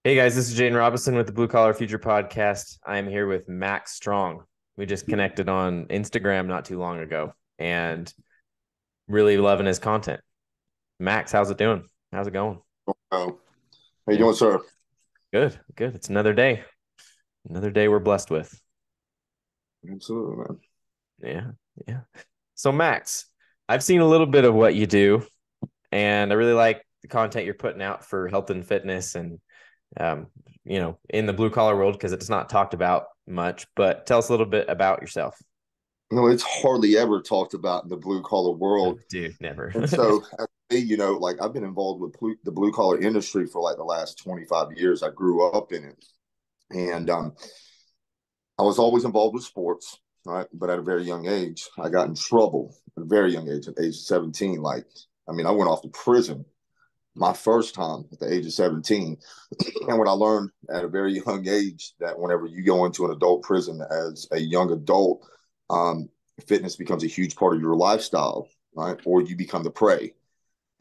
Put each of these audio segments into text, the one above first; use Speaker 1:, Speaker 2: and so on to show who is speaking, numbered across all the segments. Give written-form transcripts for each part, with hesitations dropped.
Speaker 1: Hey guys, this is Jaden Robinson with the Blue Collar Future Podcast. I am here with Max Strong. We just connected on Instagram not too long ago and really loving his content. Max, how's it doing? How's it going?
Speaker 2: Oh, how you
Speaker 1: Yeah,
Speaker 2: doing, sir?
Speaker 1: good, good. It's another day we're blessed with.
Speaker 2: Absolutely, man.
Speaker 1: Yeah, yeah. So Max, I've seen a little bit of what you do, and I really like the content you're putting out for health and fitness and um, in the blue collar world because it's not talked about much. But tell us a little bit about yourself.
Speaker 2: It's hardly ever talked about in the blue collar
Speaker 1: Oh,
Speaker 2: world.
Speaker 1: dude, never.
Speaker 2: And so, as me, like I've been involved with the blue collar industry for like the last 25 years. I grew up in it. And I was always involved with sports, right? But at a very young age, I got in trouble at a very young age, at age 17. I went off to prison my first time at the age of 17. And what I learned at a very young age that whenever you go into an adult prison as a young adult, um, fitness becomes a huge part of your lifestyle, right? Or you become the prey.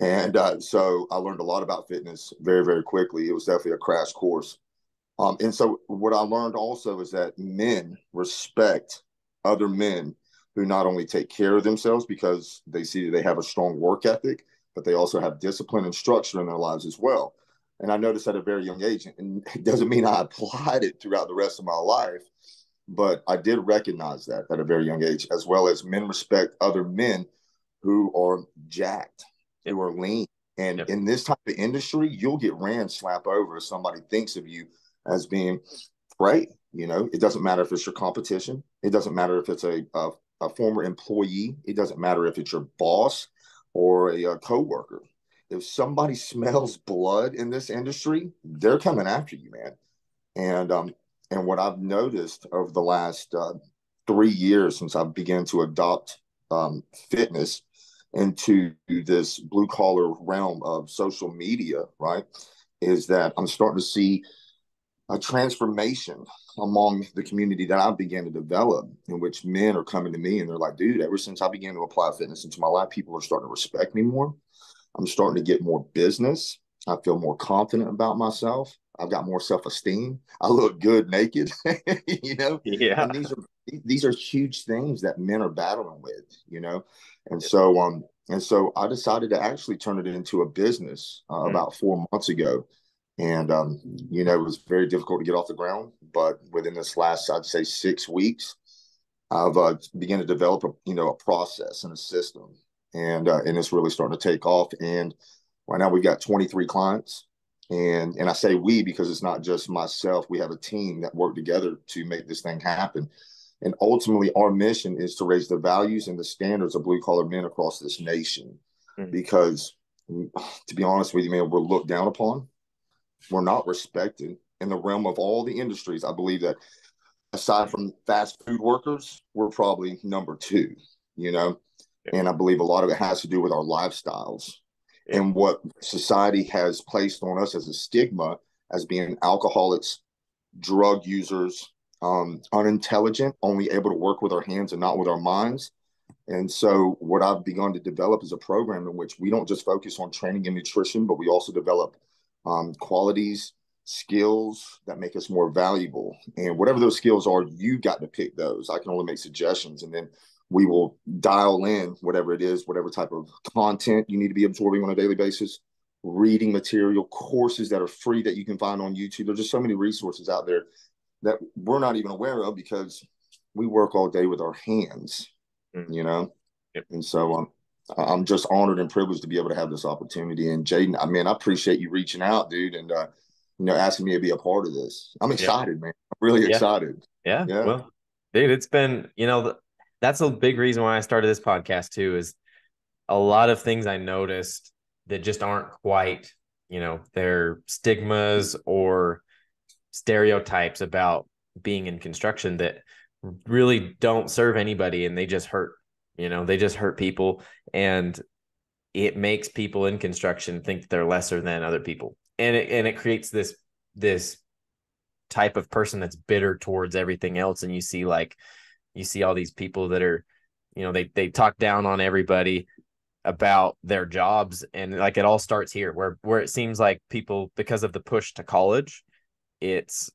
Speaker 2: And so I learned a lot about fitness very, very quickly. It was definitely a crash course. And so what I learned also is that men respect other men who not only take care of themselves because they see that they have a strong work ethic, but they also have discipline and structure in their lives as well. And I noticed at a very young age, and it doesn't mean I applied it throughout the rest of my life, but I did recognize that at a very young age, as well as men respect other men who are jacked,
Speaker 1: Yep.
Speaker 2: who are lean. And
Speaker 1: Yep.
Speaker 2: in this type of industry, you'll get ran slap over if somebody thinks of you as being prey. It doesn't matter if it's your competition. It doesn't matter if it's a former employee. It doesn't matter if it's your boss or a coworker. If somebody smells blood in this industry, they're coming after you, man. And and what I've noticed over the last 3 years since I began to adopt fitness into this blue collar realm of social media, right, is that I'm starting to see a transformation among the community that I began to develop, in which men are coming to me and they're like, dude, ever since I began to apply fitness into my life, people are starting to respect me more. I'm starting to get more business. I feel more confident about myself. I've got more self-esteem. I look good naked, you know,
Speaker 1: Yeah.
Speaker 2: and these are huge things that men are battling with, and so I decided to actually turn it into a business
Speaker 1: Mm.
Speaker 2: about 4 months ago. And it was very difficult to get off the ground, but within this last, I'd say, 6 weeks, I've begun to develop a process and a system, and it's really starting to take off. And right now we've got 23 clients, and I say we because it's not just myself. We have a team that work together to make this thing happen. And ultimately, our mission is to raise the values and the standards of blue collar men across this nation,
Speaker 1: Mm.
Speaker 2: because to be honest with you, man, we're looked down upon. We're not respected in the realm of all the industries. I believe that aside from fast food workers, we're probably number two, you know?
Speaker 1: Yep.
Speaker 2: And I believe a lot of it has to do with our lifestyles
Speaker 1: Yep.
Speaker 2: and what society has placed on us as a stigma as being alcoholics, drug users, unintelligent, only able to work with our hands and not with our minds. And so, what I've begun to develop is a program in which we don't just focus on training and nutrition, but we also develop qualities, skills that make us more valuable. And whatever those skills are, you got to pick those. I can only make suggestions, and then we will dial in whatever it is, whatever type of content you need to be absorbing on a daily basis, reading material, courses that are free that you can find on YouTube. There's just so many resources out there that we're not even aware of because we work all day with our hands,
Speaker 1: Mm.
Speaker 2: you know?
Speaker 1: Yep.
Speaker 2: And so I'm just honored and privileged to be able to have this opportunity. And Jaden, I mean, I appreciate you reaching out, dude, and asking me to be a part of this. I'm
Speaker 1: Yep.
Speaker 2: excited, man. I'm really
Speaker 1: Yeah.
Speaker 2: excited.
Speaker 1: Yeah.
Speaker 2: Yeah.
Speaker 1: Well, dude, it's been, that's a big reason why I started this podcast too, is a lot of things I noticed that just aren't quite, they're stigmas or stereotypes about being in construction that really don't serve anybody and they just hurt people. And it makes people in construction think they're lesser than other people. And it creates this type of person that's bitter towards everything else. And you see all these people that are, they talk down on everybody about their jobs, and like it all starts here where it seems like people, because of the push to college, it's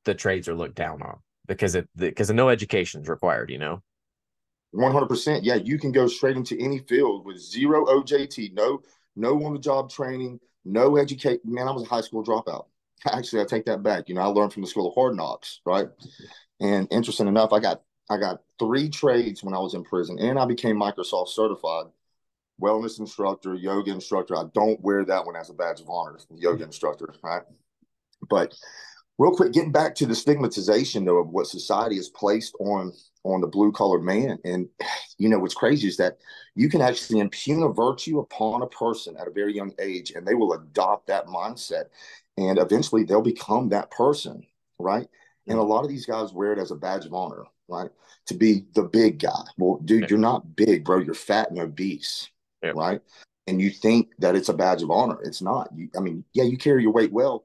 Speaker 1: the trades are looked down on because no education is required,
Speaker 2: 100%. Yeah, you can go straight into any field with zero OJT, no on the job training, no educate. Man, I was a high school dropout. Actually, I take that back. I learned from the School of Hard Knocks, right? And interesting enough, I got 3 trades when I was in prison, and I became Microsoft certified wellness instructor, yoga instructor. I don't wear that one as a badge of honor, yoga instructor, right? But real quick, getting back to the stigmatization though of what society has placed on the blue collar man, and what's crazy is that you can actually impugn a virtue upon a person at a very young age, and they will adopt that mindset, and eventually they'll become that person, right? And a lot of these guys wear it as a badge of honor, right? To be the big guy. Well, dude, you're not big, bro. You're fat and obese, right? And you think that it's a badge of honor. It's not. You carry your weight well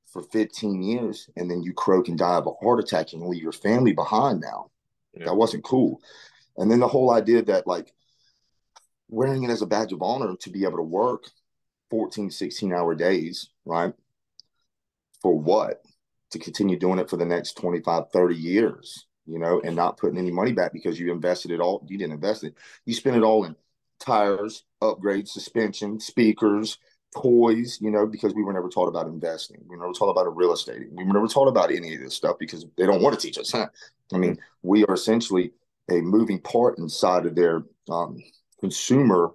Speaker 2: for 15 years, and then you croak and die of a heart attack and leave your family behind now. That wasn't cool. And then the whole idea that like wearing it as a badge of honor to be able to work 14, 16-hour days, right? For what? To continue doing it for the next 25, 30 years, and not putting any money back because you invested it all. You didn't invest it. You spent it all in tires, upgrades, suspension, speakers, toys, because we were never taught about investing. We were never taught about real estate. We were never taught about any of this stuff because they don't want to teach us. Huh? We are essentially a moving part inside of their consumer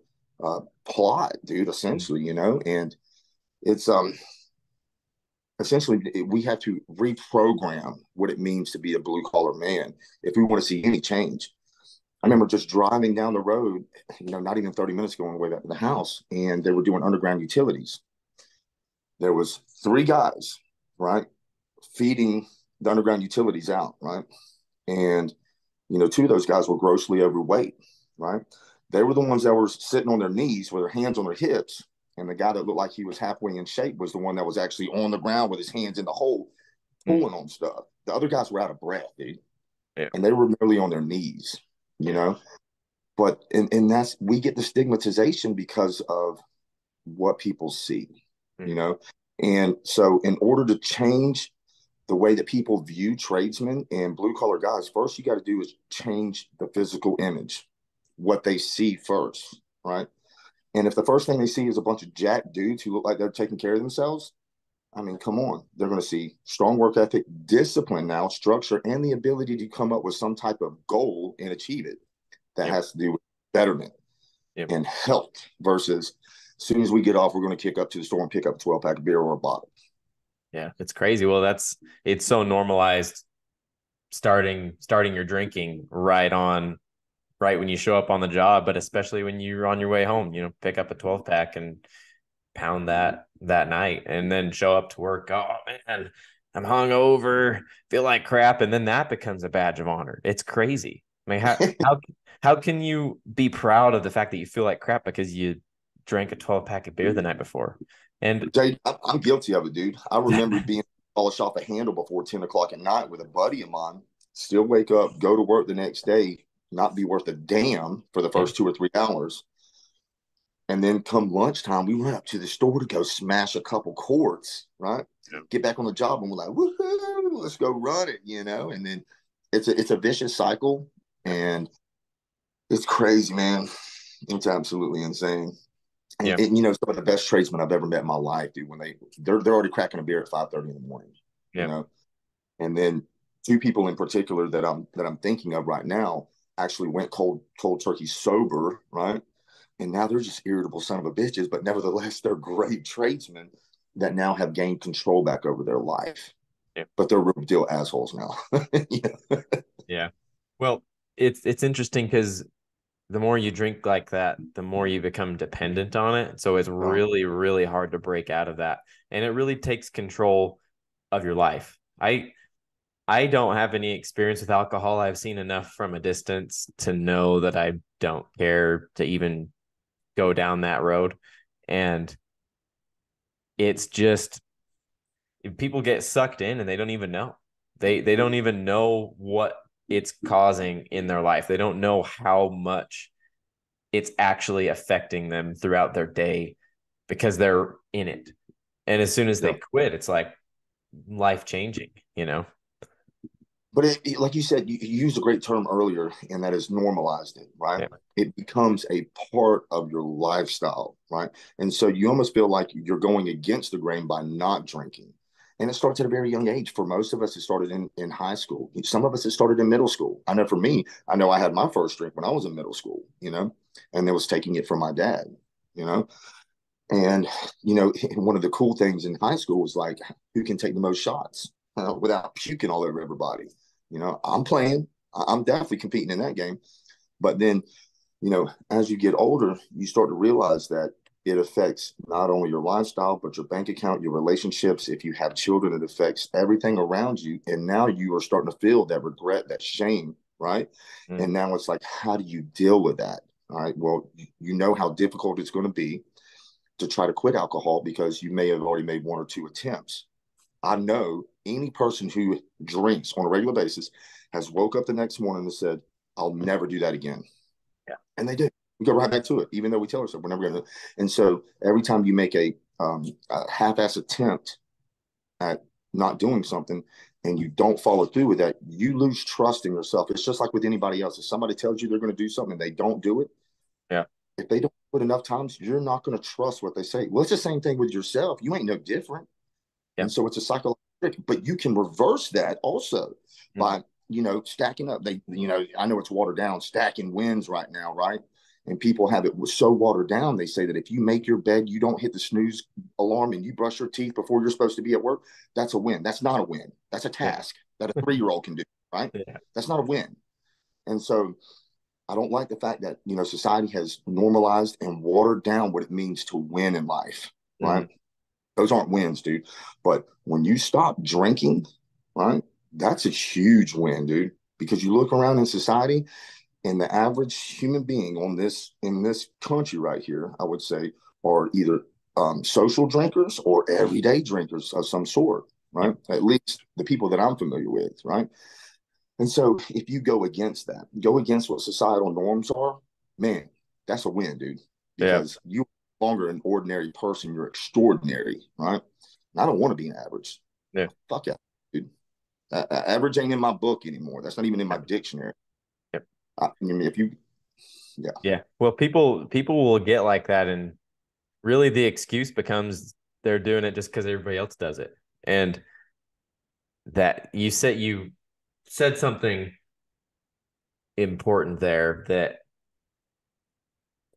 Speaker 2: plot, dude, essentially, and it's essentially we have to reprogram what it means to be a blue collar man if we want to see any change. I remember just driving down the road, not even 30 minutes ago on the way back to the house, and they were doing underground utilities. There was 3 guys, right, feeding the underground utilities out, right? And, 2 of those guys were grossly overweight, right? They were the ones that were sitting on their knees with their hands on their hips. And the guy that looked like he was halfway in shape was the one that was actually on the ground with his hands in the hole, pulling on stuff. The other guys were out of breath, dude. Yeah. And they were merely on their knees, But and that's we get the stigmatization because of what people see, And so in order to change the way that people view tradesmen and blue collar guys, first you got to do is change the physical image, what they see first, right? And if the first thing they see is a bunch of jack dudes who look like they're taking care of themselves, come on. They're going to see strong work ethic, discipline now, structure, and the ability to come up with some type of goal and achieve it. That has to do with betterment and health versus as soon as we get off, we're going to kick up to the store and pick up a 12-pack of beer or a bottle.
Speaker 1: Yeah, it's crazy. Well, it's so normalized starting your drinking right when you show up on the job, but especially when you're on your way home, pick up a 12-pack and pound that night and then show up to work. Oh man, I'm hungover, feel like crap. And then that becomes a badge of honor. It's crazy. How can you be proud of the fact that you feel like crap because you drank a 12-pack of beer the night before? And
Speaker 2: Jay, I'm guilty of it, dude. I remember being polished off a handle before 10 o'clock at night with a buddy of mine, still wake up, go to work the next day, not be worth a damn for the first 2 or 3 hours. And then come lunchtime, we went up to the store to go smash a couple quarts, right? Yeah. Get back on the job and we're like, woohoo, let's go run it, And then it's a vicious cycle, and it's crazy, man. It's absolutely insane. And, some of the best tradesmen I've ever met in my life, dude, when they're already cracking a beer at 5:30 in the morning, And then 2 people in particular that I'm thinking of right now actually went cold turkey sober, right? And now they're just irritable son of a bitches, but nevertheless, they're great tradesmen that now have gained control back over their life. Yeah. But they're real deal assholes now.
Speaker 1: Yeah. Well, it's interesting because the more you drink like that, the more you become dependent on it. So it's really, really hard to break out of that. And it really takes control of your life. I don't have any experience with alcohol. I've seen enough from a distance to know that I don't care to even go down that road. And it's just people get sucked in and they don't even know. They don't even know what it's causing in their life. They don't know how much it's actually affecting them throughout their day because they're in it. And as soon as they quit, it's like, life changing, you know?
Speaker 2: But like you said, you used a great term earlier, and that is normalized it, right?
Speaker 1: Yeah.
Speaker 2: It becomes a part of your lifestyle, right? And so you almost feel like you're going against the grain by not drinking. And it starts at a very young age. For most of us, it started in high school. Some of us, it started in middle school. I know for me, I know I had my first drink when I was in middle school, and I was taking it from my dad, you know. And, one of the cool things in high school was like, who can take the most shots without puking all over everybody? I'm playing, I'm definitely competing in that game. But then, as you get older, you start to realize that it affects not only your lifestyle, but your bank account, your relationships. If you have children, it affects everything around you. And now you are starting to feel that regret, that shame, right?
Speaker 1: Mm.
Speaker 2: And now it's like, how do you deal with that? All right. Well, you know how difficult it's going to be to try to quit alcohol because you may have already made one or two attempts. I know any person who drinks on a regular basis has woke up the next morning and said, I'll never do that again.
Speaker 1: Yeah.
Speaker 2: And they did. We go right back to it, even though we tell ourselves we're never going to. And so every time you make a half-ass attempt at not doing something and you don't follow through with that, you lose trust in yourself. It's just like with anybody else. If somebody tells you they're going to do something and they don't do it,
Speaker 1: Yeah.
Speaker 2: if they don't do it enough times, you're not going to trust what they say. Well, it's the same thing with yourself. You ain't no different.
Speaker 1: Yeah.
Speaker 2: And so it's a psychological trick, but you can reverse that also
Speaker 1: Mm.
Speaker 2: by, stacking up. I know it's watered down, stacking wins right now, right? And people have it so watered down. They say that if you make your bed, you don't hit the snooze alarm and you brush your teeth before you're supposed to be at work, that's a win. That's not a win. That's a
Speaker 1: Yeah.
Speaker 2: task that a 3-year-old can do, right?
Speaker 1: Yeah.
Speaker 2: That's not a win. And so I don't like the fact that, society has normalized and watered down what it means to win in life, right?
Speaker 1: Mm.
Speaker 2: Those aren't wins, dude. But when you stop drinking, right, that's a huge win, dude. Because you look around in society, and the average human being in this country right here, I would say, are either social drinkers or everyday drinkers of some sort,
Speaker 1: Yeah.
Speaker 2: right? At least the people that I'm familiar with, right? And so if you go against that, go against what societal norms are, man, that's a win, dude.
Speaker 1: Yeah.
Speaker 2: Because you're no longer an ordinary person, you're extraordinary, right? And I don't want to be an average.
Speaker 1: Yeah.
Speaker 2: Fuck yeah, dude. Average ain't in my book anymore. That's not even in my dictionary.
Speaker 1: Yeah.
Speaker 2: I mean, if you, yeah,
Speaker 1: Yeah. Well, people will get like that, and really the excuse becomes they're doing it just because everybody else does it. And that you said something important there that,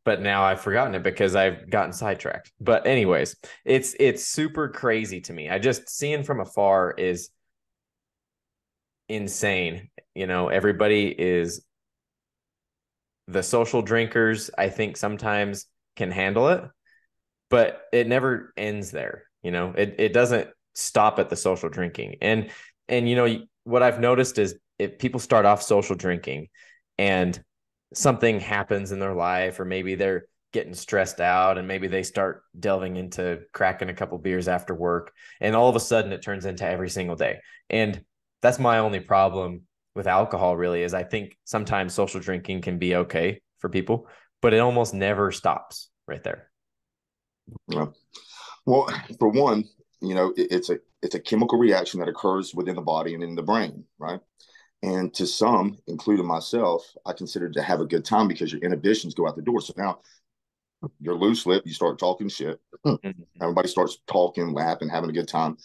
Speaker 1: but now I've forgotten it because I've gotten sidetracked. But anyways, it's super crazy to me. I just seeing from afar is insane. Everybody is the social drinkers. I think sometimes can handle it, but it never ends there. It doesn't stop at the social drinking. And what I've noticed is if people start off social drinking and something happens in their life, or maybe they're getting stressed out and maybe they start delving into cracking a couple beers after work, and all of a sudden it turns into every single day. And that's my only problem with alcohol, really, is I think sometimes social drinking can be okay for people, but it almost never stops right there.
Speaker 2: yeah. Well, for one, it's a chemical reaction that occurs within the body and in the brain, right? And to some, including myself, I consider it to have a good time because your inhibitions go out the door. So now you're loose lip, you start talking shit.
Speaker 1: Mm-hmm.
Speaker 2: Everybody starts talking, laughing, having a good time.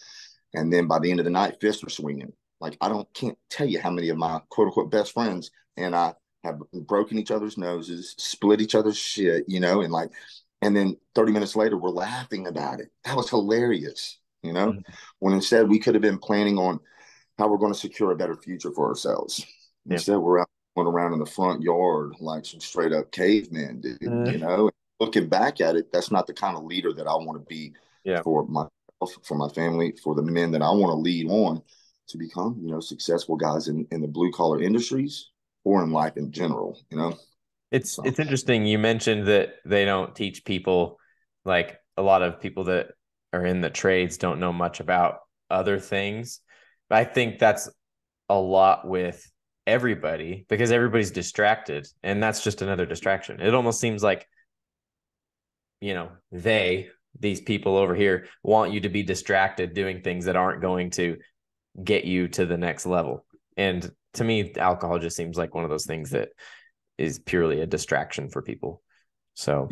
Speaker 2: And then by the end of the night, fists are swinging. Like can't tell you how many of my quote unquote best friends and I have broken each other's noses, split each other's shit, and then 30 minutes later, we're laughing about it. That was hilarious,
Speaker 1: Mm-hmm.
Speaker 2: when instead we could have been planning on how we're going to secure a better future for ourselves.
Speaker 1: Yeah.
Speaker 2: Instead, we're out going around in the front yard like some straight up cavemen, dude, Looking back at it, that's not the kind of leader that I want to be
Speaker 1: Yeah.
Speaker 2: for my family, for the men that I want to lead on to become, successful guys in the blue collar industries or in life in general,
Speaker 1: It's
Speaker 2: So,
Speaker 1: it's interesting you mentioned that they don't teach people, like a lot of people that are in the trades don't know much about other things. But I think that's a lot with everybody because everybody's distracted, and that's just another distraction. It almost seems like, they these people over here want you to be distracted doing things that aren't going to get you to the next level. And to me, alcohol just seems like one of those things that is purely a distraction for people. So,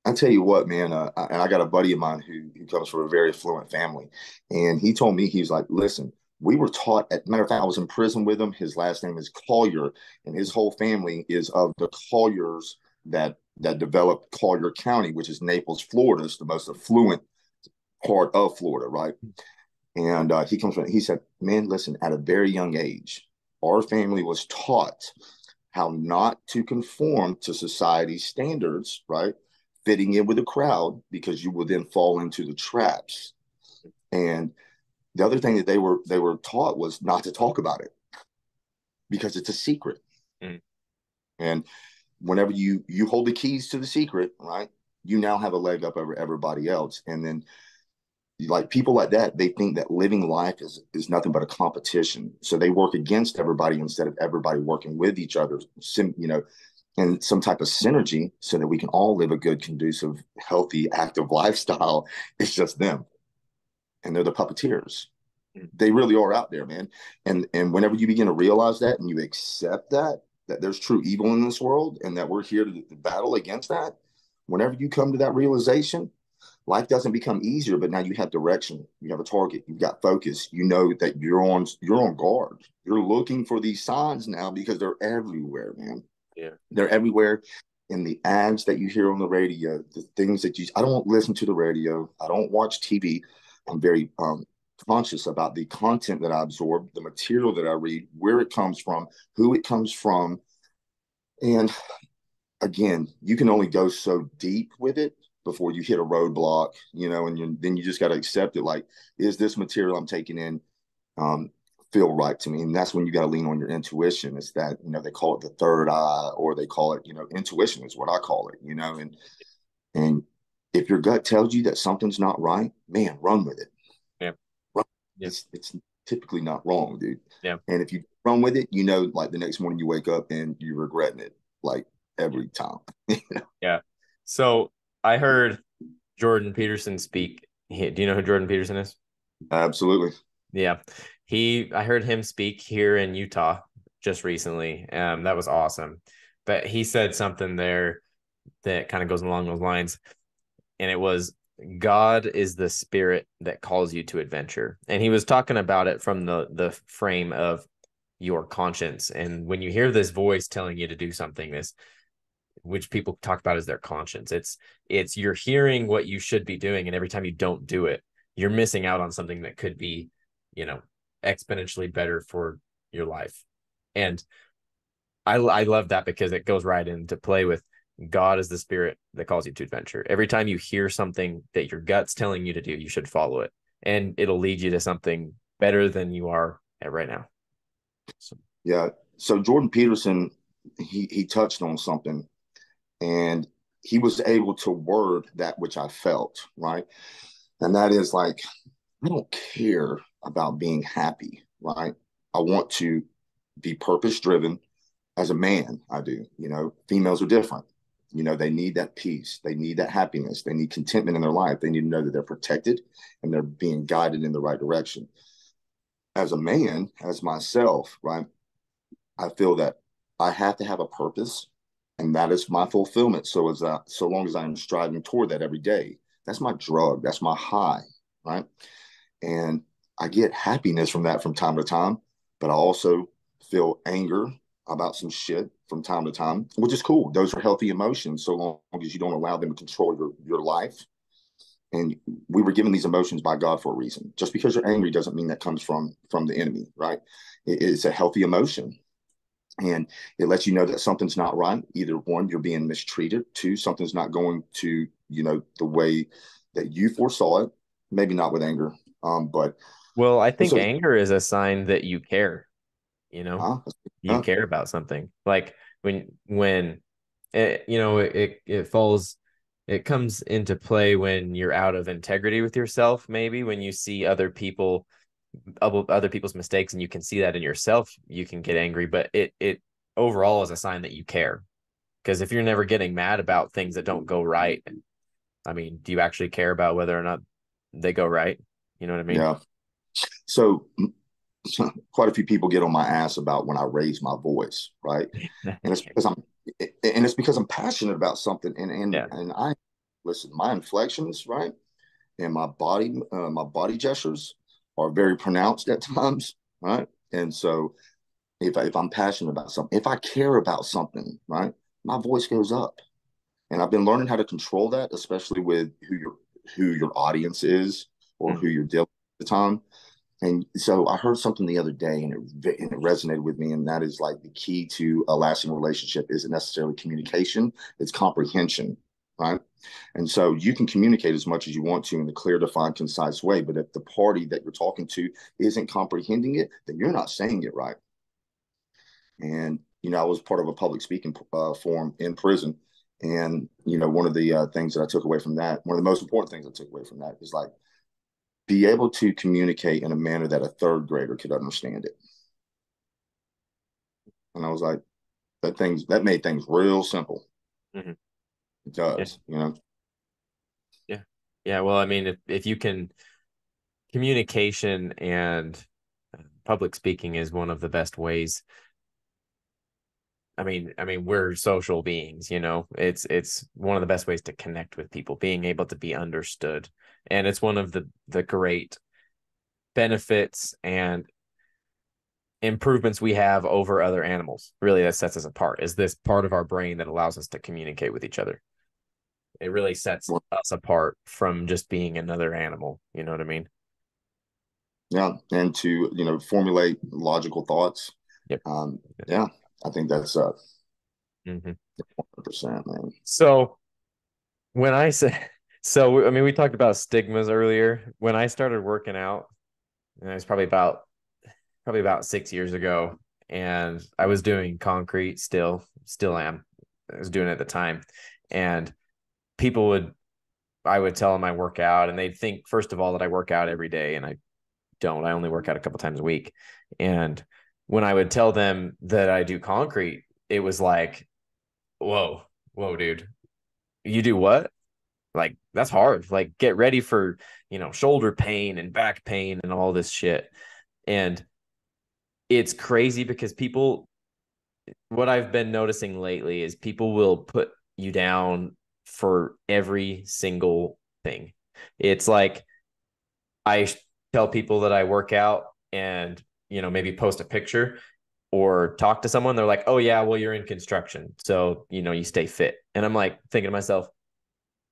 Speaker 2: I tell you what, man, and I got a buddy of mine who comes from a very affluent family, and he told me, he's like, listen, we were taught. Matter of fact, I was in prison with him. His last name is Collier, and his whole family is of the Colliers that developed Collier County, which is Naples, Florida. It's the most affluent part of Florida, right? And he comes from. He said, man, listen, at a very young age, our family was taught how not to conform to society's standards, right? Fitting in with the crowd, because you will then fall into the traps. And the other thing that they were taught was not to talk about it because it's a secret. Mm. And whenever you hold the keys to the secret, right, you now have a leg up over everybody else. And then like people like that, they think that living life is nothing but a competition. So they work against everybody instead of everybody working with each other, and some type of synergy so that we can all live a good, conducive, healthy, active lifestyle. It's just them. And they're the puppeteers. They really are out there, man. And whenever you begin to realize that and you accept that there's true evil in this world and that we're here to battle against that, whenever you come to that realization, life doesn't become easier, but now you have direction, you have a target, you've got focus, you know that you're on guard. You're looking for these signs now because they're everywhere, man.
Speaker 1: Yeah.
Speaker 2: They're everywhere in the ads that you hear on the radio, the things that I don't listen to the radio. I don't watch TV. I'm very conscious about the content that I absorb, the material that I read, where it comes from, who it comes from. And again, you can only go so deep with it before you hit a roadblock, and then you just got to accept it. Like, is this material I'm taking in feel right to me? And that's when you got to lean on your intuition. It's that, they call it the third eye, or they call it, intuition is what I call it, and if your gut tells you that something's not right, man, run with it.
Speaker 1: Yeah.
Speaker 2: Run. Yeah. It's typically not wrong, dude.
Speaker 1: Yeah.
Speaker 2: And if you run with it, like the next morning you wake up and you're regretting it, like every time.
Speaker 1: Yeah. So I heard Jordan Peterson speak. Do you know who Jordan Peterson is?
Speaker 2: Absolutely.
Speaker 1: Yeah. I heard him speak here in Utah just recently. That was awesome. But he said something there that kind of goes along those lines. And it was, God is the spirit that calls you to adventure. And he was talking about it from the frame of your conscience. And when you hear this voice telling you to do something, which people talk about as their conscience, it's you're hearing what you should be doing. And every time you don't do it, you're missing out on something that could be, exponentially better for your life. And I love that because it goes right into play with God is the spirit that calls you to adventure. Every time you hear something that your gut's telling you to do, you should follow it, and it'll lead you to something better than you are at right now.
Speaker 2: So. Yeah. So Jordan Peterson, he touched on something, and he was able to word that which I felt, right? And that is like, I don't care about being happy, right? I want to be purpose driven. As a man, I do. Females are different. They need that peace. They need that happiness. They need contentment in their life. They need to know that they're protected and they're being guided in the right direction. As a man, as myself, right, I feel that I have to have a purpose, and that is my fulfillment. So long as I'm striving toward that every day, that's my drug. That's my high, right? And I get happiness from that from time to time, but I also feel anger about some shit from time to time, which is cool. Those are healthy emotions, so long as you don't allow them to control your life. And we were given these emotions by God for a reason. Just because you're angry doesn't mean that comes from the enemy, right? It's a healthy emotion. And it lets you know that something's not right. Either one, you're being mistreated. Two, something's not going to, the way that you foresaw it. Maybe not with anger, but.
Speaker 1: Well, I think anger is a sign that you care. You care about something. Like when it comes into play when you're out of integrity with yourself. Maybe when you see other people's mistakes and you can see that in yourself, you can get angry, but it overall is a sign that you care. Because if you're never getting mad about things that don't go right, I mean, do you actually care about whether or not they go right? You know what I mean?
Speaker 2: Yeah. So quite a few people get on my ass about when I raise my voice, right? And it's because I'm passionate about something,
Speaker 1: Yeah.
Speaker 2: and I listen, my inflections, right, and my body gestures are very pronounced at times, right? And so if I'm passionate about something, if I care about something, right, my voice goes up. And I've been learning how to control that, especially with who your audience is or
Speaker 1: Mm.
Speaker 2: who you're dealing with at the time. And so I heard something the other day, and it resonated with me, and that is like the key to a lasting relationship isn't necessarily communication; it's comprehension, right? And so you can communicate as much as you want to in a clear, defined, concise way, but if the party that you're talking to isn't comprehending it, then you're not saying it right. And I was part of a public speaking forum in prison, and one of the things that I took away from that, one of the most important things I took away from that, is like be able to communicate in a manner that a third grader could understand it. And I was like, that made things real simple.
Speaker 1: Mm-hmm.
Speaker 2: It
Speaker 1: Yeah.
Speaker 2: does,
Speaker 1: Yeah. Yeah. Well, I mean, if you can, communication and public speaking is one of the best ways. I mean, we're social beings, it's one of the best ways to connect with people, being able to be understood. And it's one of the great benefits and improvements we have over other animals. Really, that sets us apart, is this part of our brain that allows us to communicate with each other. It really sets us apart from just being another animal. You know what I mean?
Speaker 2: yeah. And to formulate logical thoughts.
Speaker 1: Yep.
Speaker 2: Yeah, I think that's
Speaker 1: Mm-hmm.
Speaker 2: 100%, man.
Speaker 1: So when I say, so I mean, we talked about stigmas earlier. When I started working out, and it was probably about 6 years ago, and I was doing concrete still am. I was doing it at the time, and I would tell them I work out, and they'd think, first of all, that I work out every day, and I don't. I only work out a couple times a week. And when I would tell them that I do concrete, it was like, whoa, dude, you do what? Like, that's hard. Like, get ready for, shoulder pain and back pain and all this shit. And it's crazy because what I've been noticing lately is people will put you down for every single thing. It's like, I tell people that I work out and, maybe post a picture or talk to someone. They're like, oh, yeah, well, you're in construction. So, you stay fit. And I'm like thinking to myself,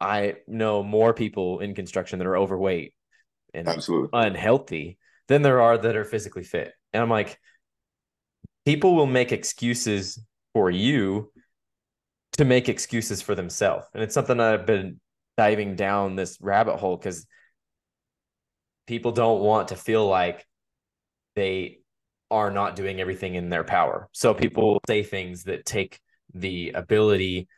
Speaker 1: I know more people in construction that are overweight and
Speaker 2: Absolutely.
Speaker 1: unhealthy than there are that are physically fit. And I'm like, people will make excuses for you to make excuses for themselves. And it's something I've been diving down this rabbit hole because people don't want to feel like they are not doing everything in their power. So people say things that take the ability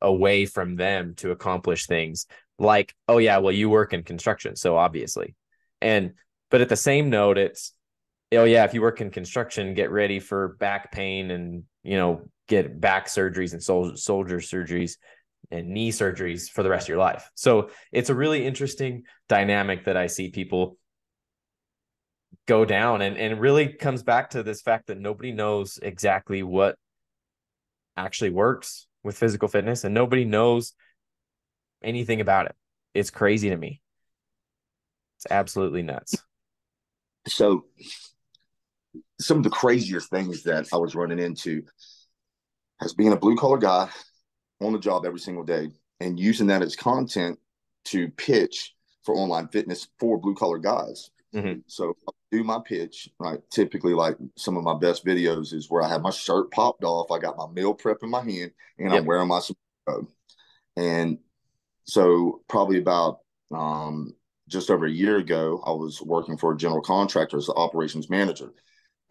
Speaker 1: away from them to accomplish things, like, oh yeah, well, you work in construction, so obviously. But at the same note, it's, oh yeah, if you work in construction, get ready for back pain and, get back surgeries and soldier surgeries and knee surgeries for the rest of your life. So it's a really interesting dynamic that I see people go down, and it really comes back to this fact that nobody knows exactly what actually works with physical fitness, and nobody knows anything about it. It's crazy to me. It's absolutely nuts.
Speaker 2: So some of the craziest things that I was running into as being a blue collar guy on the job every single day and using that as content to pitch for online fitness for blue collar guys.
Speaker 1: Mm-hmm.
Speaker 2: So I do my pitch, right? Typically, like some of my best videos is where I have my shirt popped off, I got my meal prep in my hand, and
Speaker 1: Yep.
Speaker 2: I'm wearing my sombrero. And so probably about just over a year ago, I was working for a general contractor as the operations manager.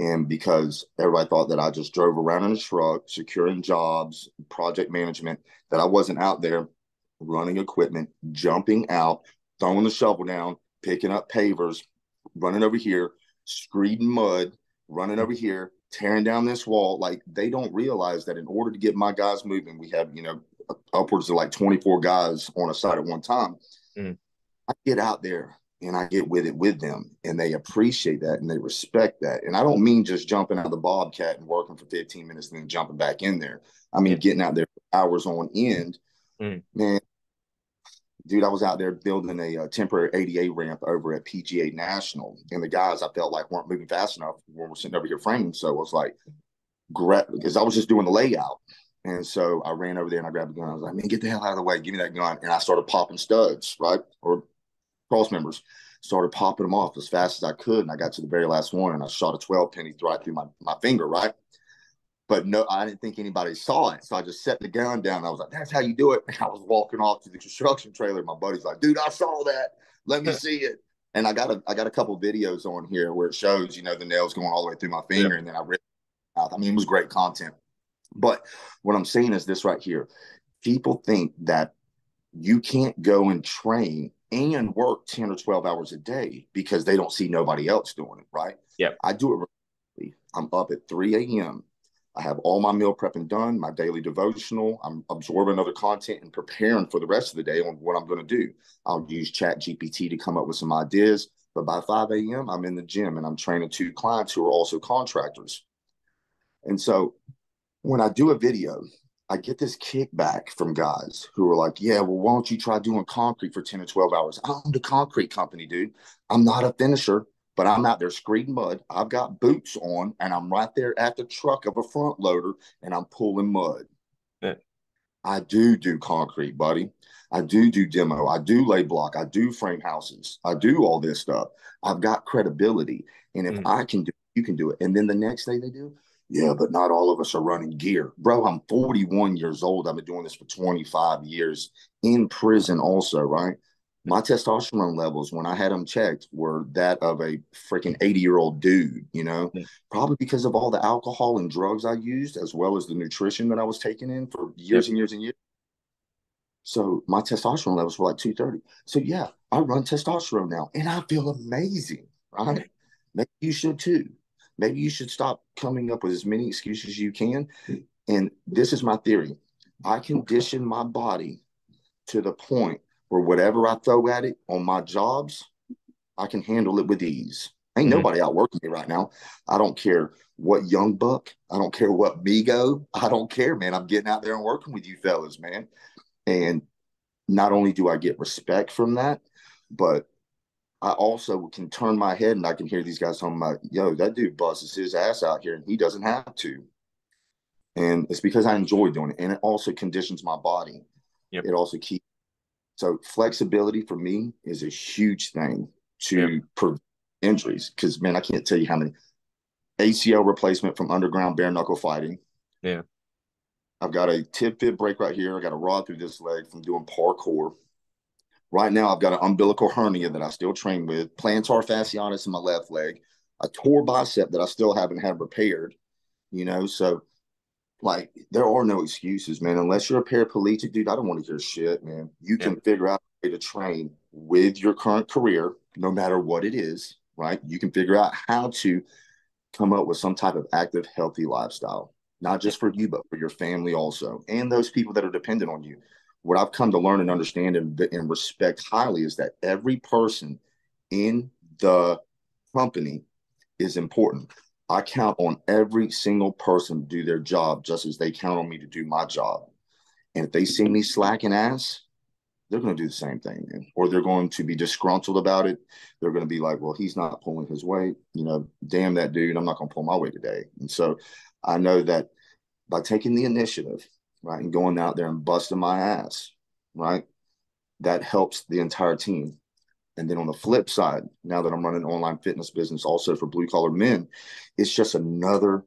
Speaker 2: And because everybody thought that I just drove around in a truck, securing jobs, project management, that I wasn't out there running equipment, jumping out, throwing the shovel down, picking up pavers, running over here, screeding mud, running over here, tearing down this wall. Like, they don't realize that in order to get my guys moving, we have, upwards of like 24 guys on a site at one time.
Speaker 1: Mm.
Speaker 2: I get out there and I get with it with them, and they appreciate that and they respect that. And I don't mean just jumping out of the Bobcat and working for 15 minutes and then jumping back in there. I mean,
Speaker 1: Yeah.
Speaker 2: getting out there for hours on end.
Speaker 1: Mm.
Speaker 2: Man, dude, I was out there building a temporary ADA ramp over at PGA National, and the guys I felt like weren't moving fast enough when we're sitting over here framing. So I was like, because I was just doing the layout. And so I ran over there and I grabbed a gun. I was like, man, get the hell out of the way. Give me that gun. And I started popping studs, right? Or cross members. Started popping them off as fast as I could. And I got to the very last one and I shot a 12 penny right through my finger, right? But no, I didn't think anybody saw it. So I just set the gun down. And I was like, that's how you do it. And I was walking off to the construction trailer. My buddy's like, dude, I saw that. Let me see it. And I got a couple videos on here where it shows, the nails going all the way through my finger.
Speaker 1: Yeah.
Speaker 2: And then I ripped it out. I mean, it was great content. But what I'm saying is this right here. People think that you can't go and train and work 10 or 12 hours a day because they don't see nobody else doing it, right?
Speaker 1: Yeah.
Speaker 2: I do it regularly. I'm up at 3 a.m. I have all my meal prepping done, my daily devotional. I'm absorbing other content and preparing for the rest of the day on what I'm going to do. I'll use Chat GPT to come up with some ideas. But by 5 a.m., I'm in the gym and I'm training 2 clients who are also contractors. And so when I do a video, I get this kickback from guys who are like, yeah, well, why don't you try doing concrete for 10 or 12 hours? I'm the concrete company, dude. I'm not a finisher, but I'm out there screeding mud. I've got boots on and I'm right there at the truck of a front loader and I'm pulling mud.
Speaker 1: Yeah.
Speaker 2: I do concrete, buddy. I do demo. I do lay block. I do frame houses. I do all this stuff. I've got credibility. And if I can do it, you can do it. And then the next day they do, yeah, but not all of us are running gear. Bro, I'm 41 years old. I've been doing this for 25 years in prison also, right? My testosterone levels, when I had them checked, were that of a freaking 80-year-old dude,
Speaker 1: Yeah.
Speaker 2: probably because of all the alcohol and drugs I used, as well as the nutrition that I was taking in for years
Speaker 1: Yep.
Speaker 2: and years and years. So my testosterone levels were like 230. So yeah, I run testosterone now and I feel amazing, right? Maybe you should too. Maybe you should stop coming up with as many excuses as you can. And this is my theory. I condition my body to the point where whatever I throw at it on my jobs, I can handle it with ease. Ain't nobody outworking me right now. I don't care what young buck. I don't care what Migo. I don't care, man. I'm getting out there and working with you fellas, man. And not only do I get respect from that, but I also can turn my head and I can hear these guys talking about, yo, that dude busts his ass out here and he doesn't have to. And it's because I enjoy doing it. And it also conditions my body.
Speaker 1: Yep.
Speaker 2: It also keeps. So flexibility for me is a huge thing to prevent injuries. Because, man, I can't tell you how many ACL replacement from underground bare knuckle fighting.
Speaker 1: Yeah.
Speaker 2: I've got a tib fib break right here. I got a rod through this leg from doing parkour. Right now, I've got an umbilical hernia that I still train with, plantar fasciitis in my left leg, a tore bicep that I still haven't had repaired, So, like, there are no excuses, man. Unless you're a paraplegic, dude, I don't want to hear shit, man. You can figure out a way to train with your current career, no matter what it is, right? You can figure out how to come up with some type of active, healthy lifestyle, not just for you, but for your family also, and those people that are dependent on you. What I've come to learn and understand and respect highly is that every person in the company is important. I count on every single person to do their job just as they count on me to do my job. And if they see me slacking ass, they're going to do the same thing, man. Or they're going to be disgruntled about it. They're going to be like, well, he's not pulling his weight. Damn that dude. I'm not going to pull my weight today. And so I know that by taking the initiative, right, and going out there and busting my ass, right, that helps the entire team. And then on the flip side, now that I'm running an online fitness business also for blue collar men, it's just another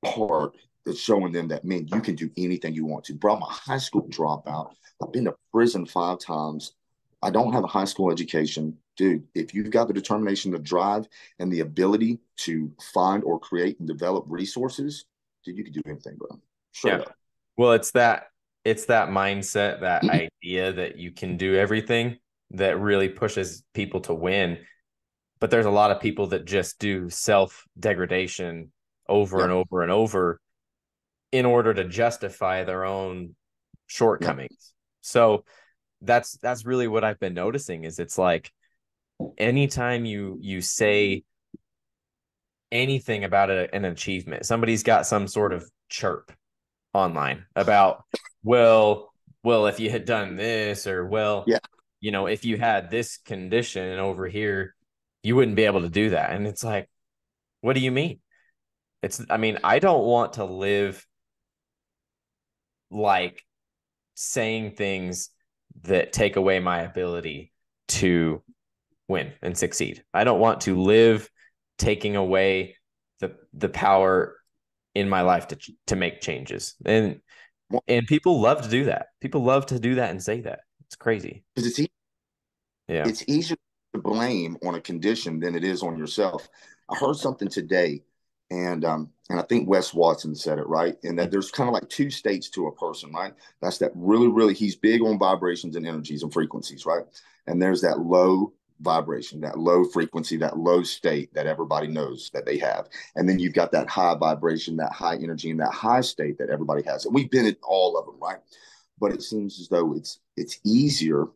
Speaker 2: part that's showing them that, man, you can do anything you want to. Bro, I'm a high school dropout. I've been to prison 5 times. I don't have a high school education. Dude, if you've got the determination, the drive, and the ability to find or create and develop resources, dude, you can do anything, bro. Straight up.
Speaker 1: Well, it's that mindset, that idea that you can do everything that really pushes people to win. But there's a lot of people that just do self-degradation over and over and over in order to justify their own
Speaker 2: Yeah.
Speaker 1: shortcomings. So that's really what I've been noticing is it's like anytime you say anything about an achievement, somebody's got some sort of chirp online about, well, if you had done this, or
Speaker 2: Yeah.
Speaker 1: if you had this condition over here, you wouldn't be able to do that. And it's like, what do you mean? I mean, I don't want to live like saying things that take away my ability to win and succeed. I don't want to live taking away the power in my life to make changes. And people love to do that. People love to do that and say that. It's crazy.
Speaker 2: Because
Speaker 1: Yeah.
Speaker 2: it's easier to blame on a condition than it is on yourself. I heard something today, and I think Wes Watson said it right, in that there's kind of like two states to a person, right? That's that really, really, he's big on vibrations and energies and frequencies, right? And there's that low vibration, that low frequency, that low state that everybody knows that they have. And then you've got that high vibration, that high energy, and that high state that everybody has. And we've been in all of them, right? But it seems as though it's easier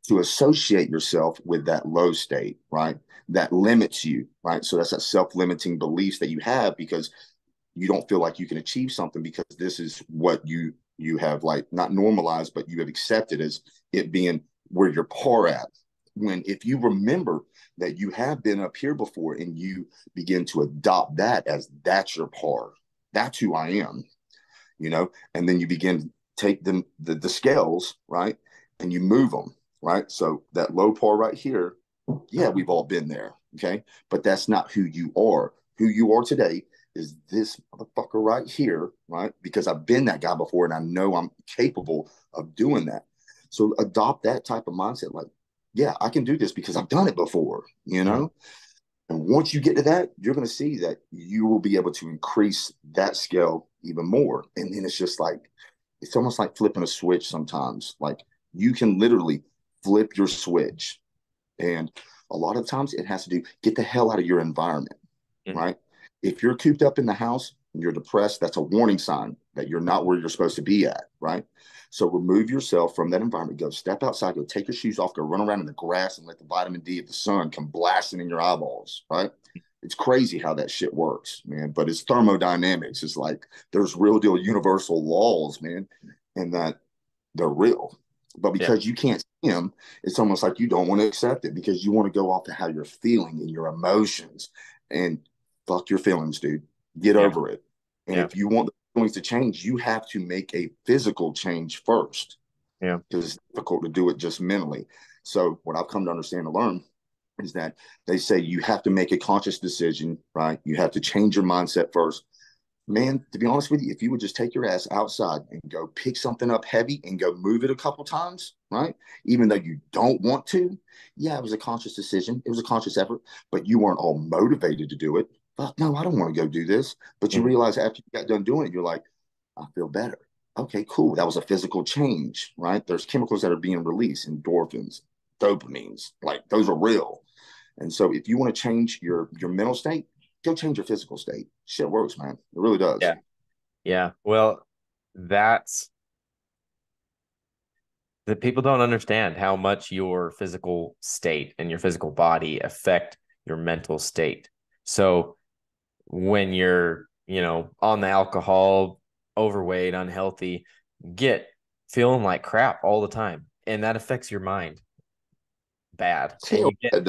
Speaker 2: to associate yourself with that low state, right? That limits you, right? So that's that self-limiting beliefs that you have because you don't feel like you can achieve something because this is what you have like not normalized, but you have accepted as it being where you're poor at. When if you remember that you have been up here before and you begin to adopt that as that's your par, that's who I am, and then you begin to take the scales, right, and you move them, right. So that low par right here, yeah, we've all been there, okay, but that's not who you are. Who you are today is this motherfucker right here, right? Because I've been that guy before and I know I'm capable of doing that. So adopt that type of mindset, like, yeah, I can do this because I've done it before. And once you get to that, you're going to see that you will be able to increase that scale even more. And then it's just like, it's almost like flipping a switch sometimes. Like you can literally flip your switch. And a lot of times it has to do, get the hell out of your environment,
Speaker 1: Mm-hmm.
Speaker 2: right? If you're cooped up in the house and you're depressed, that's a warning sign that you're not where you're supposed to be at, right? So remove yourself from that environment. Go step outside, go take your shoes off, go run around in the grass and let the vitamin D of the sun come blasting in your eyeballs, right? It's crazy how that shit works, man. But it's thermodynamics. It's like there's real deal universal laws, man, and that they're real. But
Speaker 1: Yeah.
Speaker 2: because you can't see them, it's almost like you don't want to accept it because you want to go off to how you're feeling and your emotions. And fuck your feelings, dude. Get
Speaker 1: Yeah.
Speaker 2: over it. And
Speaker 1: Yeah.
Speaker 2: if you want the feelings to change, you have to make a physical change first
Speaker 1: Yeah.
Speaker 2: because it's difficult to do it just mentally. So what I've come to understand and learn is that they say you have to make a conscious decision, right? You have to change your mindset first. Man, to be honest with you, if you would just take your ass outside and go pick something up heavy and go move it a couple times, right? Even though you don't want to, yeah, it was a conscious decision. It was a conscious effort, but you weren't all motivated to do it. Fuck, no, I don't want to go do this. But you
Speaker 1: Mm-hmm.
Speaker 2: realize after you got done doing it, you're like, I feel better. Okay, cool. That was a physical change, right? There's chemicals that are being released, endorphins, dopamines, like those are real. And so if you want to change your mental state, go change your physical state. Shit works, man. It really does.
Speaker 1: Yeah. Yeah. Well, that's that people don't understand how much your physical state and your physical body affect your mental state. So when you're, on the alcohol, overweight, unhealthy, get feeling like crap all the time. And that affects your mind bad. And
Speaker 2: Hell,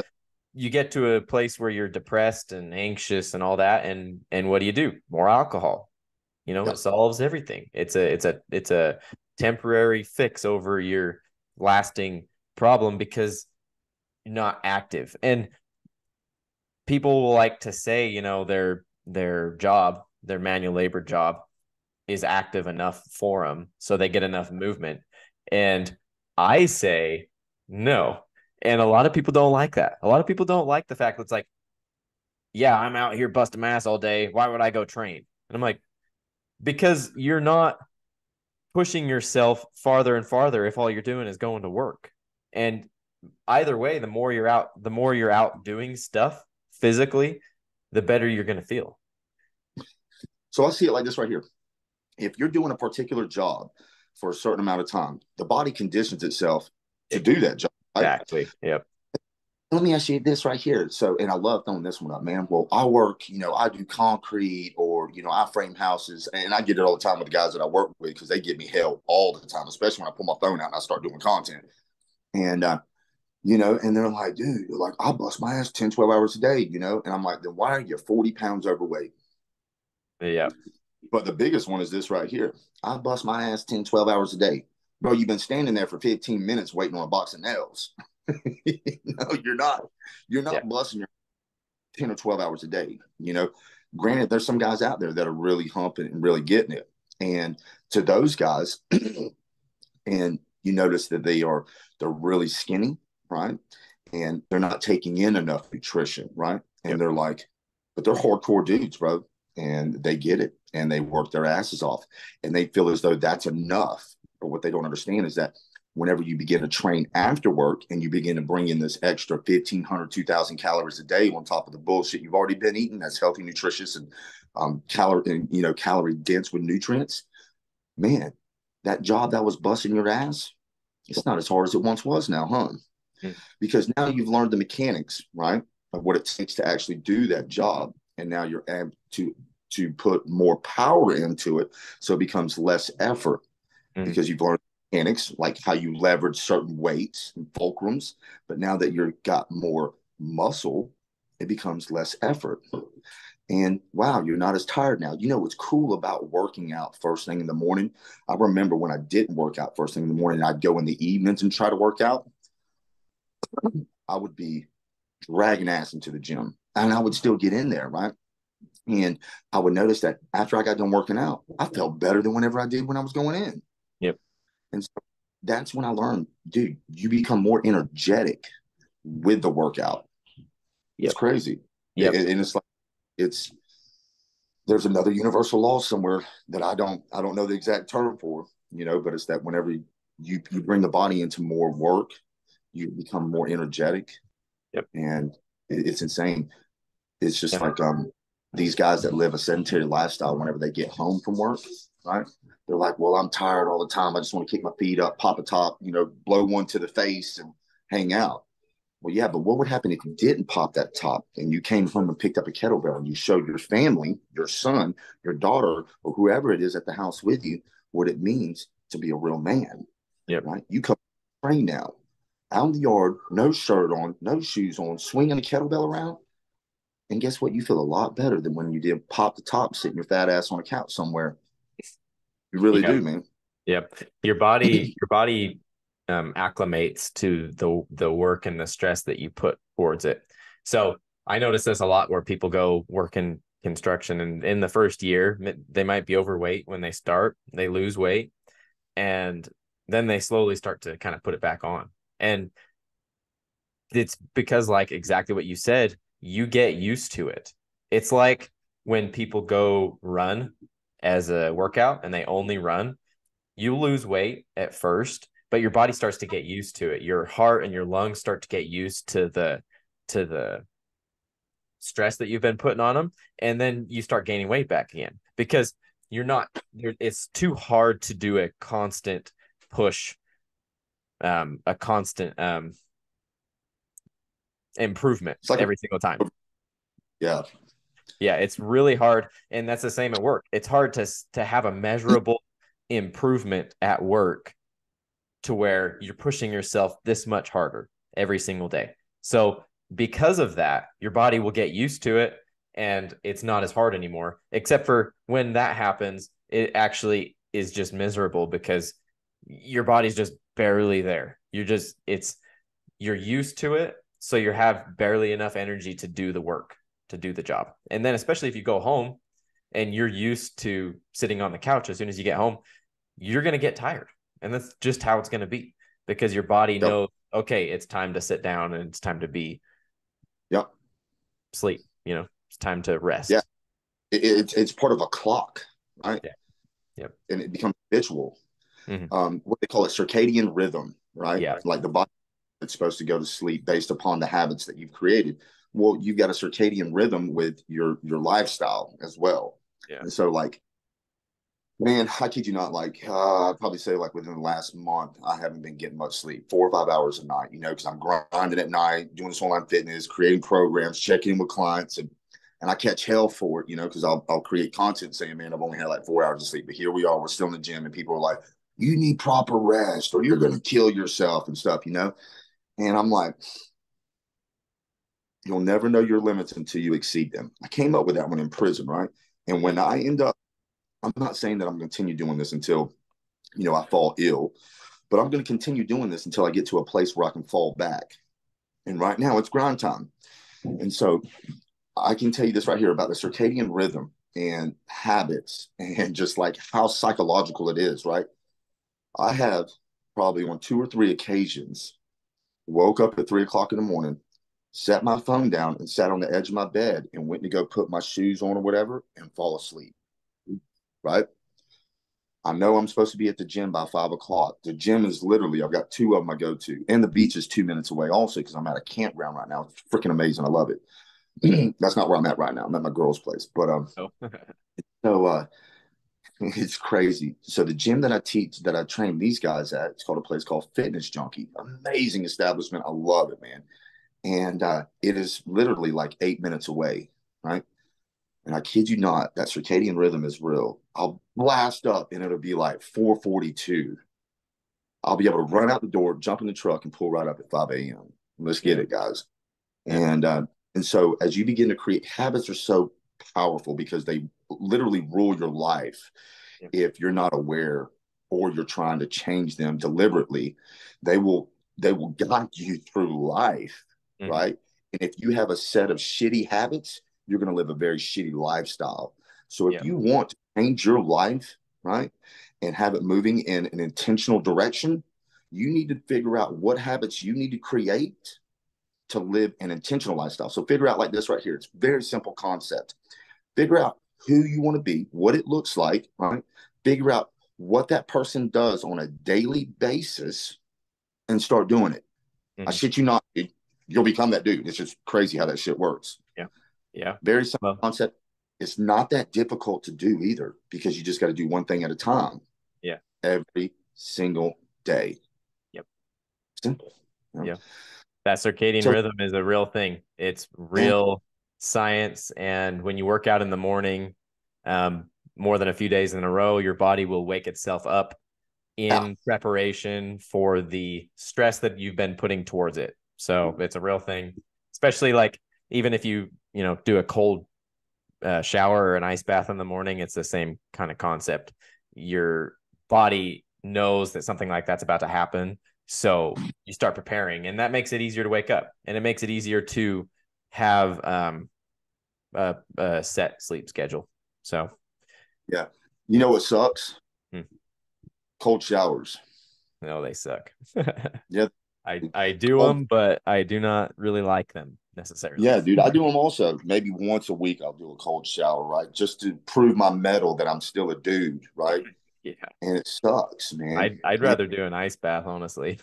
Speaker 1: you get to a place where you're depressed and anxious and all that. And what do? More alcohol.
Speaker 2: yeah.
Speaker 1: It solves everything. It's a temporary fix over your lasting problem because you're not active. And people will like to say, their job, their manual labor job is active enough for them so they get enough movement. And I say no. And a lot of people don't like that. A lot of people don't like the fact that it's like, yeah, I'm out here busting my ass all day. Why would I go train? And I'm like, because you're not pushing yourself farther and farther if all you're doing is going to work. And either way, the more you're out doing stuff physically, the better you're going to feel.
Speaker 2: So I see it like this right here. If you're doing a particular job, for a certain amount of time. The body conditions itself to do that job. Right?
Speaker 1: Exactly. Yep.
Speaker 2: Let me ask you this right here. So, and I love throwing this one up, man. Well, I work, I do concrete or, I frame houses, and I get it all the time with the guys that I work with because they give me hell all the time, especially when I pull my phone out and I start doing content. And, and they're like, dude, like, I bust my ass 10, 12 hours a day, and I'm like, then why are you 40 pounds overweight?
Speaker 1: Yeah.
Speaker 2: But the biggest one is this right here. I bust my ass 10, 12 hours a day. Bro, you've been standing there for 15 minutes waiting on a box of nails. No, you're not. You're not busting your 10 or 12 hours a day. Granted, there's some guys out there that are really humping and really getting it. And to those guys, and you notice that they're really skinny, right? And they're not taking in enough nutrition, right? And they're like, but they're hardcore dudes, bro. And they get it and they work their asses off and they feel as though that's enough. But what they don't understand is that whenever you begin to train after work and you begin to bring in this extra 1,500, 2,000 calories a day on top of the bullshit you've already been eating that's healthy, nutritious, and calorie dense with nutrients, man, that job that was busting your ass, it's not as hard as it once was now, huh? Mm. Because now you've learned the mechanics, right, of what it takes to actually do that job. And now you're able to put more power into it so it becomes less effort because you've learned mechanics, like how you leverage certain weights and fulcrums. But now that you've got more muscle, it becomes less effort. And wow, you're not as tired now. What's cool about working out first thing in the morning? I remember when I didn't work out first thing in the morning, I'd go in the evenings and try to work out. I would be dragging ass into the gym and I would still get in there, right? And I would notice that after I got done working out, I felt better than whenever I did when I was going in.
Speaker 1: Yep.
Speaker 2: And so that's when I learned, dude, you become more energetic with the workout. It's crazy.
Speaker 1: Yep.
Speaker 2: And it's like, there's another universal law somewhere that I don't know the exact term for, but it's that whenever you bring the body into more work, you become more energetic.
Speaker 1: Yep.
Speaker 2: And it's insane. It's just like these guys that live a sedentary lifestyle, whenever they get home from work, right? They're like, well, I'm tired all the time. I just want to kick my feet up, pop a top, blow one to the face and hang out. Well, yeah, but what would happen if you didn't pop that top and you came home and picked up a kettlebell and you showed your family, your son, your daughter, or whoever it is at the house with you, what it means to be a real man?
Speaker 1: Yeah.
Speaker 2: Right? You come train now, out in the yard, no shirt on, no shoes on, swinging a kettlebell around. And guess what? You feel a lot better than when you did pop the top, sitting your fat ass on a couch somewhere. You really do, man.
Speaker 1: Yep. Your body acclimates to the work and the stress that you put towards it. So I notice this a lot where people go work in construction and in the first year, they might be overweight when they start, they lose weight, and then they slowly start to kind of put it back on. And it's because, like exactly what you said, you get used to it. It's like when people go run as a workout and they only run, you lose weight at first, but your body starts to get used to it. Your heart and your lungs start to get used to the stress that you've been putting on them. And then you start gaining weight back again because it's too hard to do a constant push, a constant improvement like every single time.
Speaker 2: Yeah.
Speaker 1: Yeah, it's really hard. And that's the same at work. It's hard to have a measurable improvement at work to where you're pushing yourself this much harder every single day. So because of that, your body will get used to it and it's not as hard anymore, except for when that happens, it actually is just miserable because your body's just barely there. You're used to it. So you have barely enough energy to do the work, to do the job. And then especially if you go home and you're used to sitting on the couch, as soon as you get home, you're going to get tired. And that's just how it's going to be because your body knows, okay, it's time to sit down and it's time to be sleep. It's time to rest.
Speaker 2: Yeah. It's part of a clock, right?
Speaker 1: Yeah. Yep.
Speaker 2: And it becomes habitual. What they call a circadian rhythm, right?
Speaker 1: Yeah.
Speaker 2: Like the body is supposed to go to sleep based upon the habits that you've created. Well, you've got a circadian rhythm with your lifestyle as well.
Speaker 1: Yeah.
Speaker 2: And so like Man, I kid you not, like I'd probably say like within the last month, I haven't been getting much sleep, 4 or 5 hours a night, because I'm grinding at night, doing this online fitness, creating programs, checking in with clients, and I catch hell for it, because I'll create content saying, man, I've only had like 4 hours of sleep, but here we are, we're still in the gym, and people are like, you need proper rest, or you're gonna kill yourself and stuff. And I'm like, you'll never know your limits until you exceed them. I came up with that one in prison, right? And when I end up, I'm not saying that I'm going to continue doing this until I fall ill, but I'm going to continue doing this until I get to a place where I can fall back. And right now it's grind time. And so I can tell you this right here about the circadian rhythm and habits and just like how psychological it is, right? I have probably on 2 or 3 occasions woke up at 3 o'clock in the morning, set my phone down and sat on the edge of my bed and went to go put my shoes on or whatever and fall asleep. Right. I know I'm supposed to be at the gym by 5 o'clock. The gym is literally, I've got two of them I go to, and the beach is 2 minutes away also because I'm at a campground right now. It's freaking amazing. I love it. That's not where I'm at right now. I'm at my girl's place, but
Speaker 1: Oh.
Speaker 2: so it's crazy. So the gym that I teach, that I train these guys at, it's called a place called Fitness Junkie. Amazing establishment. I love it, man. And it is literally like 8 minutes away, right? And I kid you not, that circadian rhythm is real. I'll blast up and it'll be like 4:42. I'll be able to run out the door, jump in the truck, and pull right up at 5 a.m. Let's get
Speaker 1: Yeah.
Speaker 2: it, guys.
Speaker 1: Yeah.
Speaker 2: And so as you begin to create, habits are so powerful because they literally rule your life.
Speaker 1: Yeah.
Speaker 2: If you're not aware or you're trying to change them deliberately, they will guide you through life,
Speaker 1: Mm-hmm.
Speaker 2: right? And if you have a set of shitty habits, you're going to live a very shitty lifestyle. So if
Speaker 1: Yeah.
Speaker 2: you want to change your life, right, and have it moving in an intentional direction, you need to figure out what habits you need to create to live an intentional lifestyle. So figure out like this right here. It's a very simple concept. Figure out who you want to be, what it looks like, right? Figure out what that person does on a daily basis and start doing it. I
Speaker 1: Mm-hmm.
Speaker 2: shit you not, you'll become that dude. It's just crazy how that shit works.
Speaker 1: Yeah. Yeah.
Speaker 2: Very simple
Speaker 1: Well,
Speaker 2: concept. It's not that difficult to do either because you just got to do one thing at a time
Speaker 1: yeah.
Speaker 2: every single day.
Speaker 1: Yep.
Speaker 2: Simple.
Speaker 1: Yeah. That circadian
Speaker 2: So,
Speaker 1: rhythm is a real thing. It's
Speaker 2: yeah,
Speaker 1: real science. And when you work out in the morning, more than a few days in a row, your body will wake itself up
Speaker 2: yeah,
Speaker 1: in preparation for the stress that you've been putting towards it. So it's a real thing, especially like even if you do a cold shower or an ice bath in the morning, it's the same kind of concept. Your body knows that something like that's about to happen. So you start preparing, and that makes it easier to wake up, and it makes it easier to have a set sleep schedule. So,
Speaker 2: yeah. You know what sucks?
Speaker 1: hmm,
Speaker 2: Cold showers.
Speaker 1: no, they suck.
Speaker 2: Yeah.
Speaker 1: I do
Speaker 2: Cold.
Speaker 1: them, but I do not really like them necessarily.
Speaker 2: Yeah, dude. I do them also. Maybe once a week, I'll do a cold shower, right? Just to prove my metal that I'm still a dude, right?
Speaker 1: Yeah,
Speaker 2: And it sucks, man.
Speaker 1: I'd
Speaker 2: And
Speaker 1: rather do an ice bath, honestly.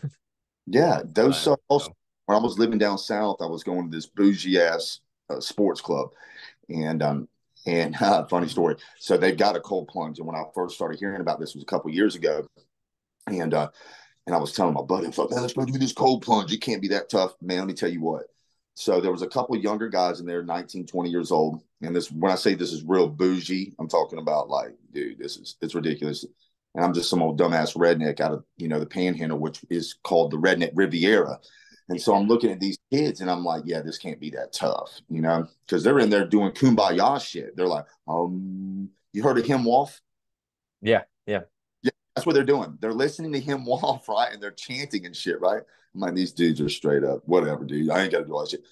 Speaker 2: yeah, those suck also.
Speaker 1: So,
Speaker 2: When I was living down south, I was going to this bougie ass sports club, and funny story. So they've got a cold plunge, and when I first started hearing about this was a couple years ago, and I was telling my buddy, I was like, man, let's go do this cold plunge. It can't be that tough, man. Let me tell you what. So there was a couple of younger guys in there, 19, 20 years old, and this when I say this is real bougie, I'm talking about like, dude, it's ridiculous. And I'm just some old dumbass redneck out of the Panhandle, which is called the Redneck Riviera. And so I'm looking at these kids and I'm like, yeah, this can't be that tough, because they're in there doing kumbaya shit. They're like, you heard of Him Wolf?
Speaker 1: yeah, yeah,
Speaker 2: Yeah, that's what they're doing. They're listening to Him Wolf, right? And they're chanting and shit, right? I'm like, these dudes are straight up, whatever, dude. I ain't got to do all that shit.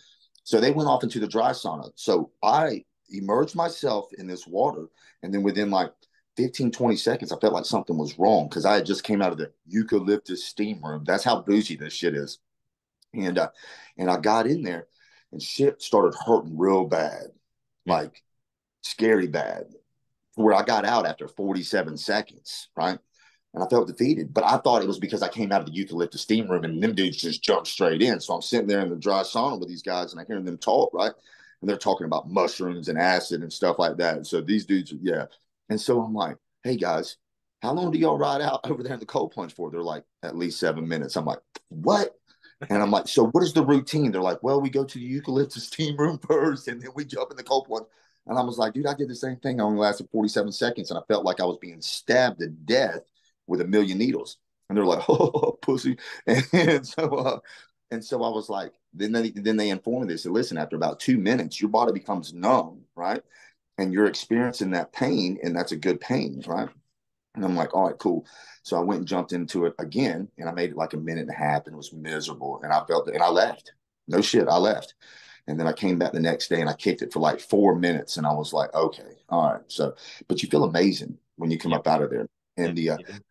Speaker 2: So they went off into the dry sauna. So I immersed myself in this water. And then within like 15, 20 seconds, I felt like something was wrong because I had just came out of the eucalyptus steam room. That's how bougie this shit is. And I got in there and shit started hurting real bad,
Speaker 1: mm,
Speaker 2: like scary bad, where I got out after 47 seconds, right? And I felt defeated, but I thought it was because I came out of the eucalyptus steam room and them dudes just jumped straight in. So I'm sitting there in the dry sauna with these guys and I hear them talk, right? And they're talking about mushrooms and acid and stuff like that. And so these dudes, yeah. And so I'm like, hey guys, how long do y'all ride out over there in the cold plunge for? They're like, at least 7 minutes. I'm like, what? And I'm like, so what is the routine? They're like, well, we go to the eucalyptus steam room first, and then we jump in the cold plunge. And I was like, dude, I did the same thing. I only lasted 47 seconds, and I felt like I was being stabbed to death with a million needles. And they're like, oh, pussy. And so I was like, then they informed me, they said, listen, after about 2 minutes, your body becomes numb, right? And you're experiencing that pain, and that's a good pain, right? And I'm like, all right, cool. So I went and jumped into it again, and I made it like a minute and a half, and it was miserable. And I felt it, and I left. No shit, I left. And then I came back the next day, and I kicked it for like 4 minutes, and I was like, okay, all right. So, but you feel amazing when you come
Speaker 1: Yep.
Speaker 2: up out of there. And
Speaker 1: Yep.
Speaker 2: the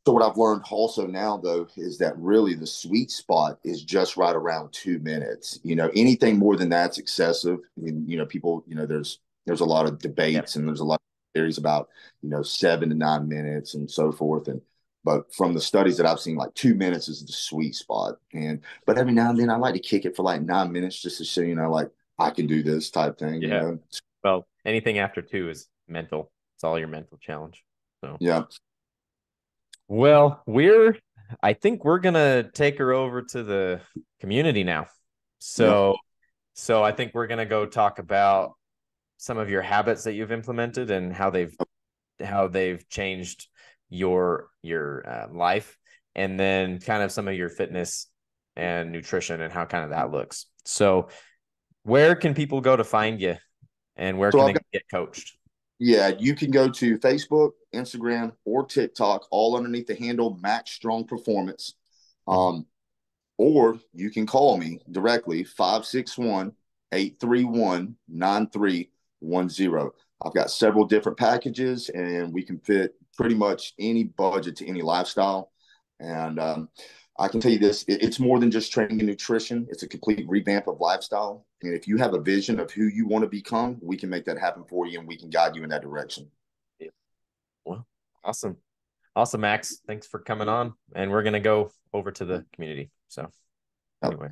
Speaker 2: so what I've learned also now though is that really the sweet spot is just right around 2 minutes. Anything more than that's excessive. I mean, people, there's a lot of
Speaker 1: Yep.
Speaker 2: debates and there's a lot of theories about, 7 to 9 minutes and so forth. But from the studies that I've seen, like 2 minutes is the sweet spot. But every now and then I like to kick it for like 9 minutes just to show, like I can do this type thing.
Speaker 1: Yeah. Well, anything after 2 is mental. It's all your mental challenge. So,
Speaker 2: Yeah.
Speaker 1: well, I think we're gonna take her over to the community now.
Speaker 2: Yeah.
Speaker 1: So I think we're gonna go talk about some of your habits that you've implemented and how they've changed your life, and then kind of some of your fitness and nutrition and how kind of that looks. So, where can people go to find you, and where
Speaker 2: So
Speaker 1: can
Speaker 2: I've
Speaker 1: they
Speaker 2: got
Speaker 1: get coached?
Speaker 2: Yeah, you can go to Facebook, Instagram, or TikTok, all underneath the handle Max Strong Performance.
Speaker 1: Mhm.
Speaker 2: Um, or you can call me directly, 561-831-9310. I've got several different packages, and we can fit pretty much any budget to any lifestyle. And I can tell you this, it's more than just training and nutrition. It's a complete revamp of lifestyle. And if you have a vision of who you want to become, we can make that happen for you, and we can guide you in that direction.
Speaker 1: Yeah. Well, awesome. Awesome, Max. Thanks for coming on. And we're going to go over to the community. So,
Speaker 2: Yep.
Speaker 1: anyway.